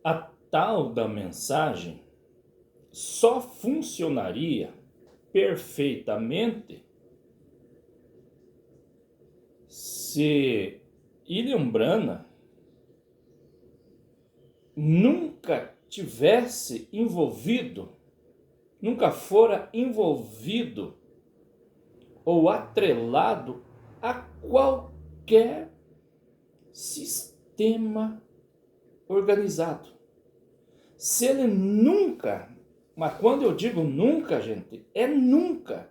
A tal da mensagem só funcionaria perfeitamente se William Branham nunca tivesse envolvido, nunca fora envolvido ou atrelado a qualquer sistema organizado. Se ele nunca, mas quando eu digo nunca, gente, é nunca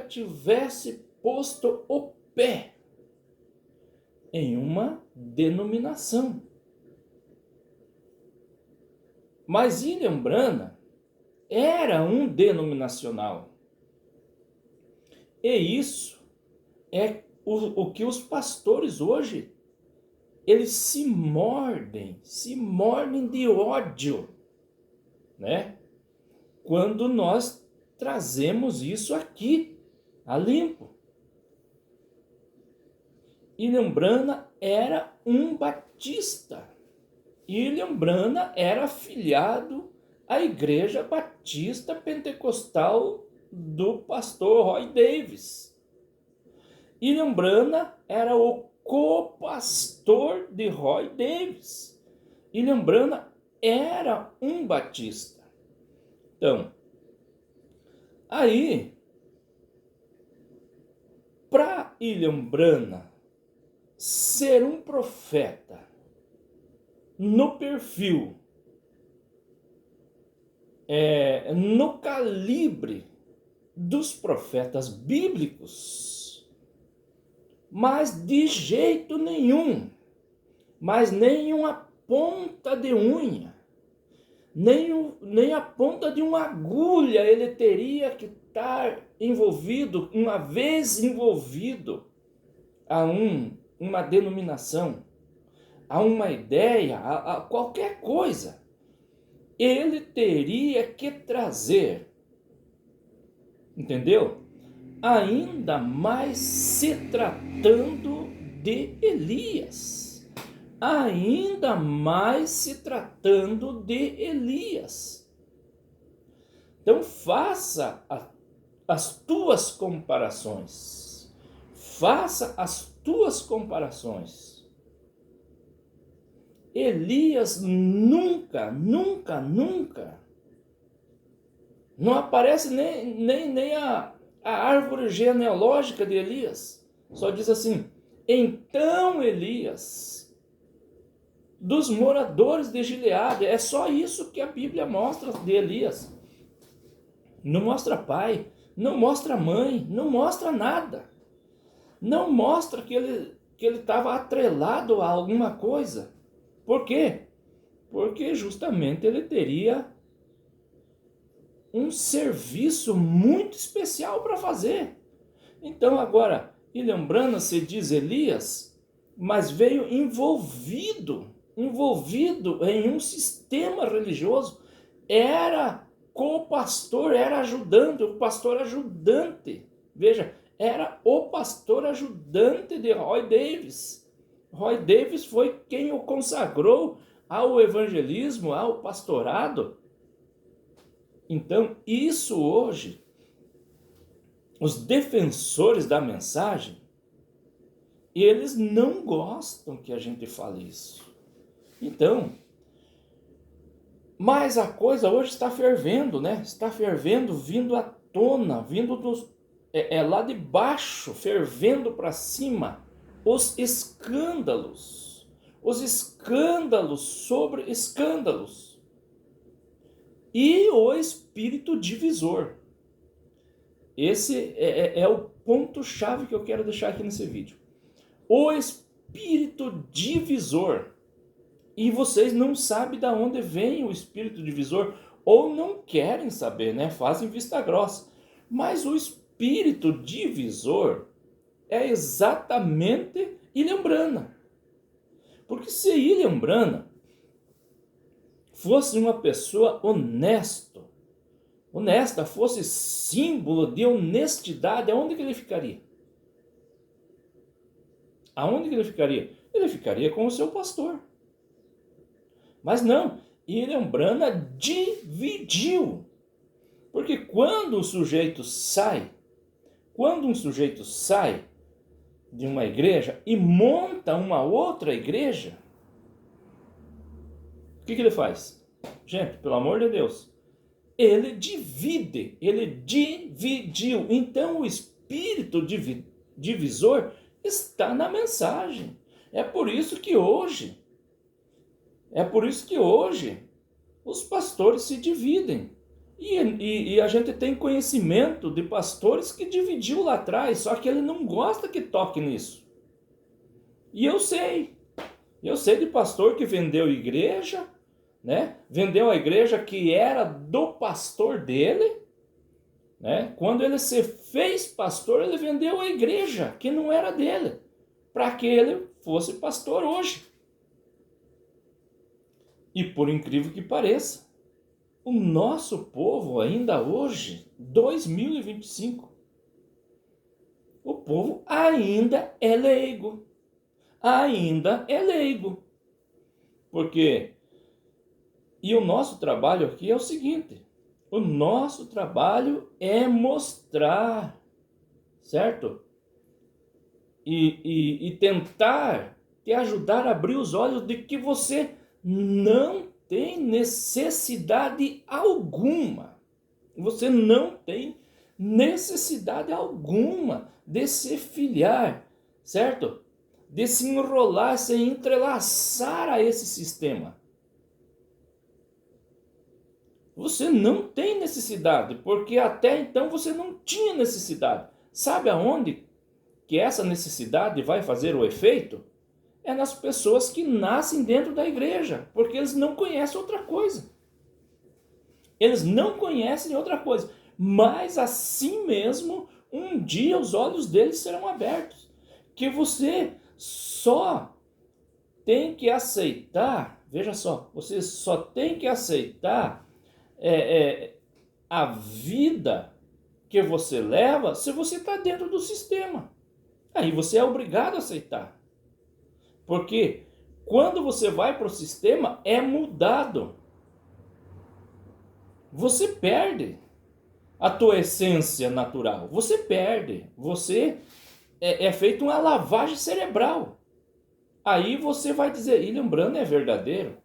tivesse posto o pé em uma denominação. Mas William Branham era um denominacional. E isso é o que os pastores hoje, eles se mordem de ódio, né? Quando nós trazemos isso aqui a limpo. William Branham era um batista. William Branham era afiliado à Igreja Batista Pentecostal do pastor Roy Davis. William Branham era o co-pastor de Roy Davis. William Branham era um batista. Então, aí, para William Branham ser um profeta no perfil, no calibre dos profetas bíblicos, mas de jeito nenhum, mas nem uma ponta de unha, nem a ponta de uma agulha ele teria que estar envolvido, uma vez envolvido a uma denominação, a uma ideia, a qualquer coisa. Ele teria que trazer, entendeu? Ainda mais se tratando de Elias. Ainda mais se tratando de Elias. Então faça as tuas comparações. Faça as tuas comparações. Elias nunca não aparece nem a árvore genealógica de Elias. Só diz assim: então Elias, dos moradores de Gileade. É só isso que a Bíblia mostra de Elias. Não mostra pai, não mostra mãe, não mostra nada. Não mostra que ele estava atrelado a alguma coisa. Por quê? Porque justamente ele teria um serviço muito especial para fazer. Então agora, William Branham se diz Elias, mas veio envolvido em um sistema religioso. Era co-pastor, era ajudante, o pastor ajudante. Veja, era o pastor ajudante de Roy Davis. Roy Davis foi quem o consagrou ao evangelismo, ao pastorado. Então, isso hoje, os defensores da mensagem, eles não gostam que a gente fale isso. Então, mas a coisa hoje está fervendo, né? Está fervendo, vindo à tona, vindo lá de baixo, fervendo para cima, os escândalos sobre escândalos e o espírito divisor. Esse é o ponto-chave que eu quero deixar aqui nesse vídeo. O espírito divisor. E vocês não sabem de onde vem o espírito divisor, ou não querem saber, né? Fazem vista grossa. Mas o espírito divisor é exatamente William Branham. Porque se William Branham fosse uma pessoa honesta, fosse símbolo de honestidade, aonde que ele ficaria? Aonde que ele ficaria? Ele ficaria com o seu pastor. Mas não, Ilhambrana dividiu. Porque quando um sujeito sai de uma igreja e monta uma outra igreja, o que ele faz? Gente, pelo amor de Deus, ele dividiu. Então o espírito divisor está na mensagem. É por isso que hoje os pastores se dividem. E a gente tem conhecimento de pastores que dividiu lá atrás, só que ele não gosta que toque nisso. E eu sei de pastor que vendeu igreja, né? Vendeu a igreja que era do pastor dele, né? Quando ele se fez pastor, ele vendeu a igreja que não era dele, para que ele fosse pastor hoje. E por incrível que pareça, o nosso povo ainda hoje, 2025, o povo ainda é leigo. Porque, e o nosso trabalho aqui é o seguinte, o nosso trabalho é mostrar, certo? E tentar te ajudar a abrir os olhos de que você não tem necessidade alguma. Você não tem necessidade alguma de se filiar, certo? De se enrolar, se entrelaçar a esse sistema. Você não tem necessidade, porque até então você não tinha necessidade. Sabe aonde que essa necessidade vai fazer o efeito? É nas pessoas que nascem dentro da igreja, porque eles não conhecem outra coisa. Eles não conhecem outra coisa, mas assim mesmo, um dia os olhos deles serão abertos. Que você só tem que aceitar, veja só, você só tem que aceitar a vida que você leva se você está dentro do sistema. Aí você é obrigado a aceitar. Porque quando você vai para o sistema, é mudado. Você perde a tua essência natural. Você perde. Você é feito uma lavagem cerebral. Aí você vai dizer, Ilhambrana é verdadeiro?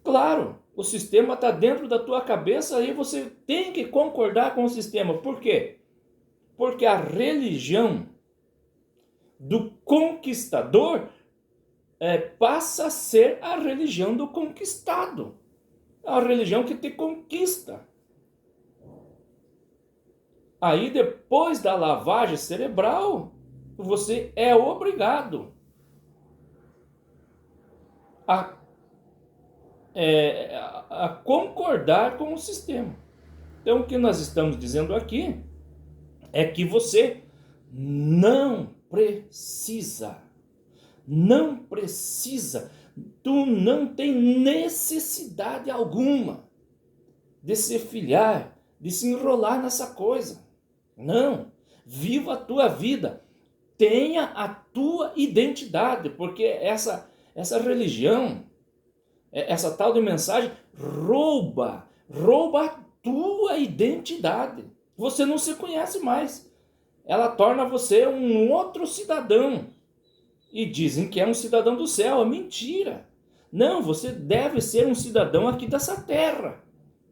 Claro, o sistema está dentro da tua cabeça, aí você tem que concordar com o sistema. Por quê? Porque a religião do conquistador passa a ser a religião do conquistado. A religião que te conquista. Aí depois da lavagem cerebral, você é obrigado a concordar com o sistema. Então o que nós estamos dizendo aqui é que você não precisa, tu não tem necessidade alguma de se filiar, de se enrolar nessa coisa. Não, viva a tua vida, tenha a tua identidade, porque essa religião, essa tal de mensagem rouba a tua identidade. Você não se conhece mais. Ela torna você um outro cidadão. E dizem que é um cidadão do céu. É mentira. Não, você deve ser um cidadão aqui dessa terra.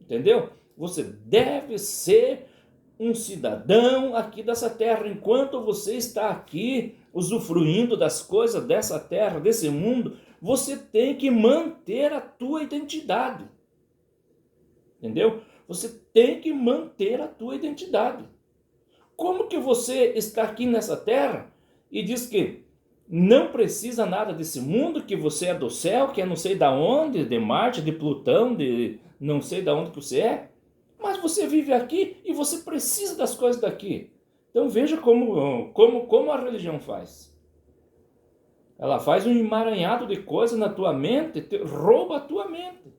Entendeu? Você deve ser um cidadão aqui dessa terra. Enquanto você está aqui usufruindo das coisas dessa terra, desse mundo, você tem que manter a tua identidade. Entendeu? Você tem que manter a tua identidade. Como que você está aqui nessa terra e diz que não precisa nada desse mundo, que você é do céu, que é não sei da onde, de Marte, de Plutão, de não sei da onde que você é, mas você vive aqui e você precisa das coisas daqui. Então veja como a religião faz. Ela faz um emaranhado de coisas na tua mente, rouba a tua mente.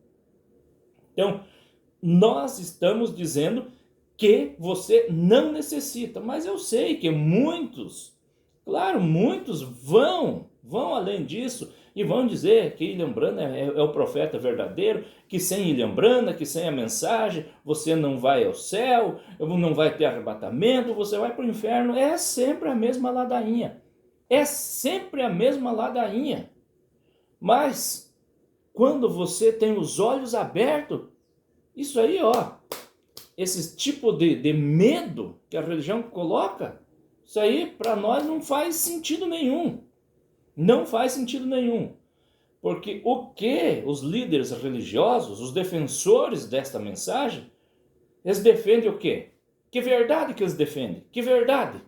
Então, nós estamos dizendo que você não necessita, mas eu sei que muitos vão além disso E vão dizer que William Branham é o profeta verdadeiro, que sem William Branham, que sem a mensagem, você não vai ao céu, não vai ter arrebatamento, você vai para o inferno. É sempre a mesma ladainha. É sempre a mesma ladainha. Mas, quando você tem os olhos abertos, isso aí, esse tipo de medo que a religião coloca, isso aí para nós não faz sentido nenhum. Não faz sentido nenhum. Porque o que os líderes religiosos, os defensores desta mensagem, eles defendem o quê? Que verdade que eles defendem? Que verdade?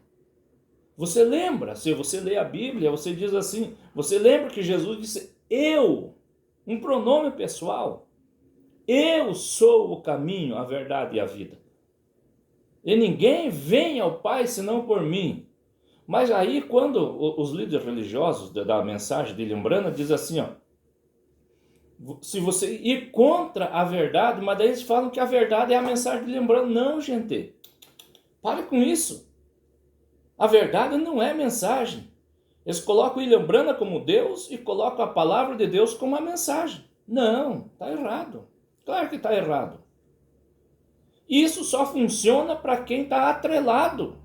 Você lembra, se você lê a Bíblia, você diz assim, você lembra que Jesus disse, eu, um pronome pessoal, eu sou o caminho, a verdade e a vida. E ninguém vem ao Pai senão por mim. Mas aí quando os líderes religiosos da mensagem de William Branham diz assim, se você ir contra a verdade, mas daí eles falam que a verdade é a mensagem de William Branham. Não, gente, pare com isso. A verdade não é mensagem. Eles colocam William Branham como Deus e colocam a palavra de Deus como a mensagem. Não, está errado. Claro que está errado. Isso só funciona para quem está atrelado.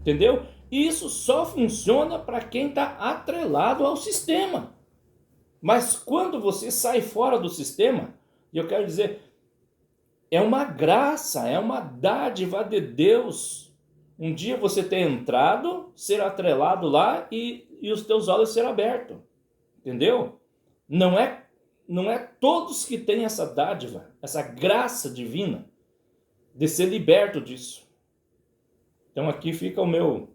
Entendeu? Isso só funciona para quem está atrelado ao sistema. Mas quando você sai fora do sistema, e eu quero dizer, é uma graça, é uma dádiva de Deus. Um dia você ter entrado, ser atrelado lá e os teus olhos serem abertos. Entendeu? Não é todos que têm essa dádiva, essa graça divina de ser liberto disso. Então aqui fica o meu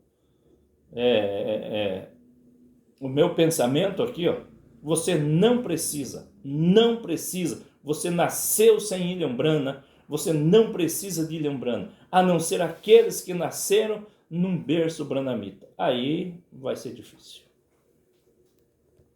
pensamento aqui, Você não precisa, você nasceu sem William Branham, você não precisa de William Branham, a não ser aqueles que nasceram num berço branhamita. Aí vai ser difícil.